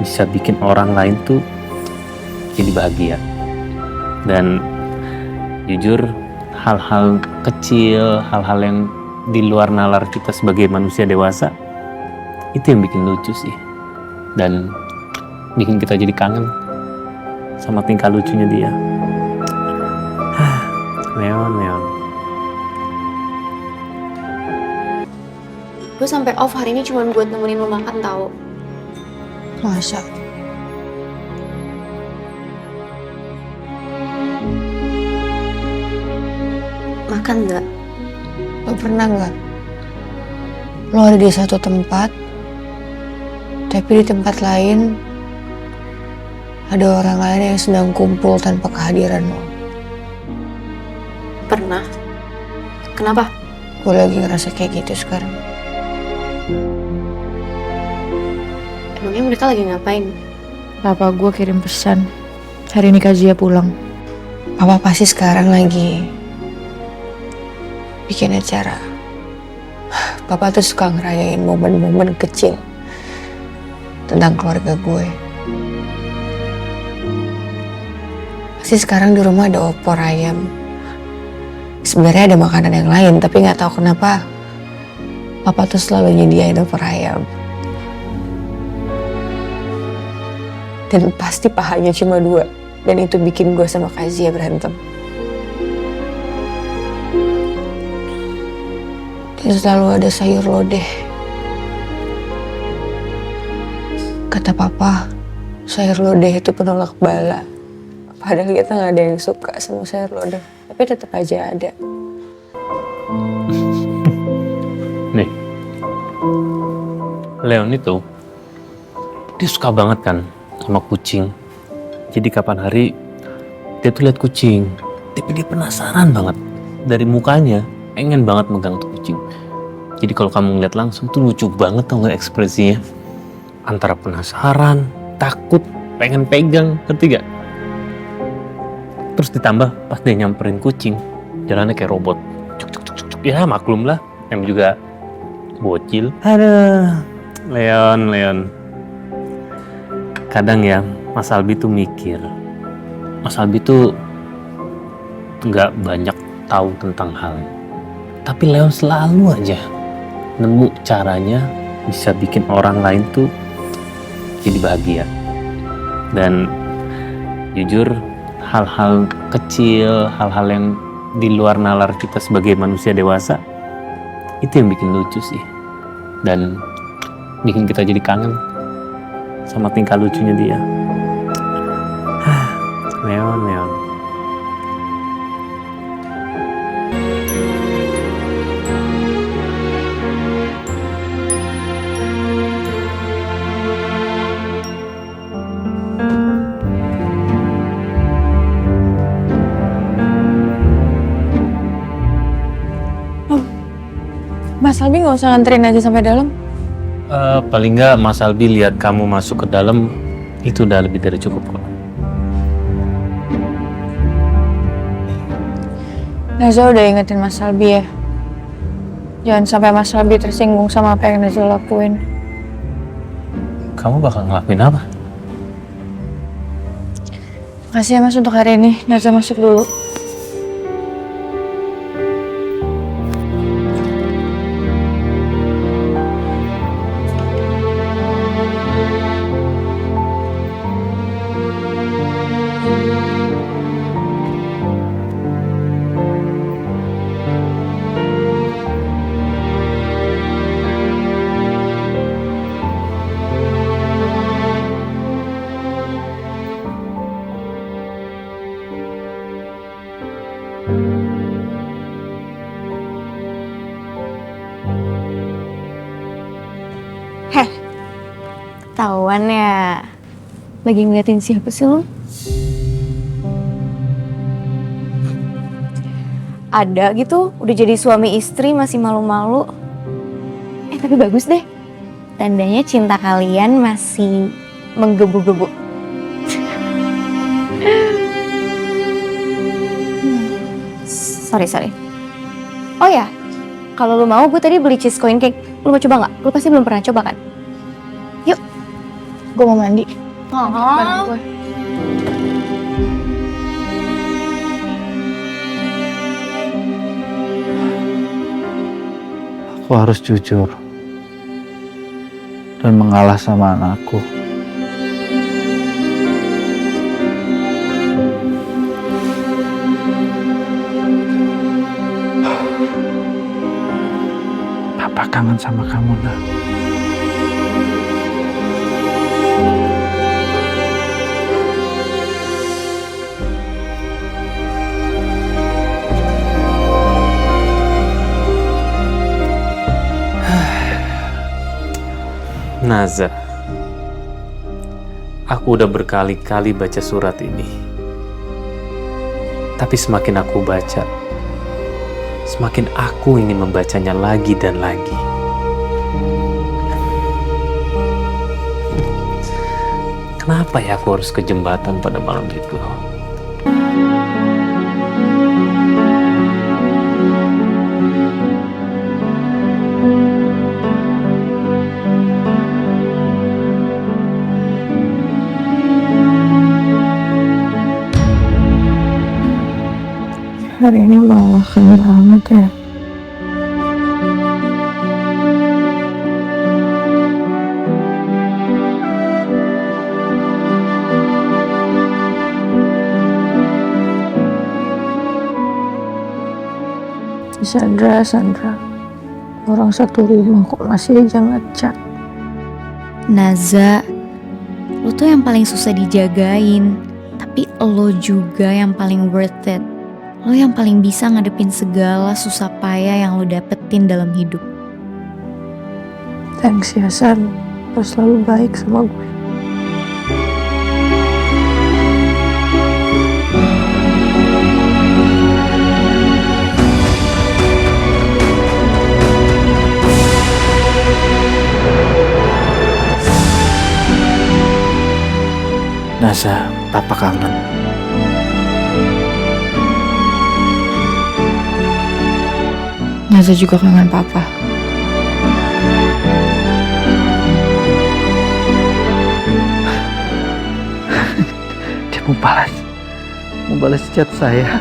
bisa bikin orang lain tuh jadi bahagia. Dan jujur, hal-hal kecil, hal-hal yang di luar nalar kita sebagai manusia dewasa, itu yang bikin lucu sih. Dan bikin kita jadi kangen sama tingkah lucunya dia. Leon. Gue sampai off hari ini cuma buat nemenin lo makan tau. Masa? Makan nggak? Lo pernah nggak? Lo ada di satu tempat, tapi di tempat lain ada orang lain yang sedang kumpul tanpa kehadiran lo. Pernah. Kenapa? Gue lagi ngerasa kayak gitu sekarang. Emangnya mereka lagi ngapain? Papa gue kirim pesan, hari ini Kazia pulang. Papa pasti sekarang lagi bikin acara. Papa tuh suka ngerayain momen-momen kecil tentang keluarga gue. Pasti sekarang di rumah ada opor ayam. Sebenarnya ada makanan yang lain, tapi nggak tahu kenapa Papa tuh selalu nyediain opor ayam. Dan pasti pahanya cuma 2, dan itu bikin gue sama Kazia berantem. Dan selalu ada sayur lodeh. Kata Papa, sayur lodeh itu penolak bala. Padahal kita nggak ada yang suka sama sayur lodeh, tapi tetap aja ada. Nih, Leon itu, dia suka banget kan sama kucing. Jadi kapan hari dia tuh lihat kucing, tapi dia penasaran banget. Dari mukanya pengen banget megang tuh kucing. Jadi kalau kamu ngeliat langsung tuh lucu banget tau gak ekspresinya. Antara penasaran, takut, pengen pegang, ngerti gak? Terus ditambah pas dia nyamperin kucing, jalannya kayak robot. Cuk. Ya maklum lah, yang juga bocil. Aduh, Leon. Kadang ya, Mas Albi tuh mikir, Mas Albi tuh nggak banyak tahu tentang hal, tapi Leon selalu aja nemu caranya bisa bikin orang lain tuh jadi bahagia. Dan jujur, hal-hal kecil, hal-hal yang di luar nalar kita sebagai manusia dewasa, itu yang bikin lucu sih. Dan bikin kita jadi kangen sama tingkah lucunya dia. Leon. Mas Albi nggak usah nganterin aja sampai dalam. Paling nggak Mas Albi lihat kamu masuk ke dalam, itu udah lebih dari cukup kok. Naza udah ingetin Mas Albi ya. Jangan sampai Mas Albi tersinggung sama apa yang Naza lakuin. Kamu bakal ngelakuin apa? Makasih ya Mas untuk hari ini. Naza masuk dulu. Ketahuan ya. Lagi ngeliatin siapa sih lo? Ada gitu, udah jadi suami istri masih malu-malu. Tapi bagus deh. Tandanya cinta kalian masih menggebu-gebu. Sorry. Oh ya, kalau lu mau gue tadi beli cheese coin cake. Lu mau coba nggak? Lu pasti belum pernah coba kan? Yuk. Gue mau mandi. Bareng Oh. gue. Aku harus jujur dan mengalah sama anakku. Papa kangen sama kamu, Nak. Naza, aku udah berkali-kali baca surat ini. Tapi semakin aku baca, semakin aku ingin membacanya lagi dan lagi. Kenapa ya aku harus ke jembatan pada malam itu? Hari ini malah kangen banget ya. Sandra, orang satu rumah kok masih aja ngechat. Naza, lo tuh yang paling susah dijagain, tapi lo juga yang paling worth it. Lo yang paling bisa ngadepin segala susah payah yang lo dapetin dalam hidup. Thanks ya San, lo selalu baik sama gue. Naza, Papa kangen. Naza juga kangen Papa. Dia mau balas chat saya.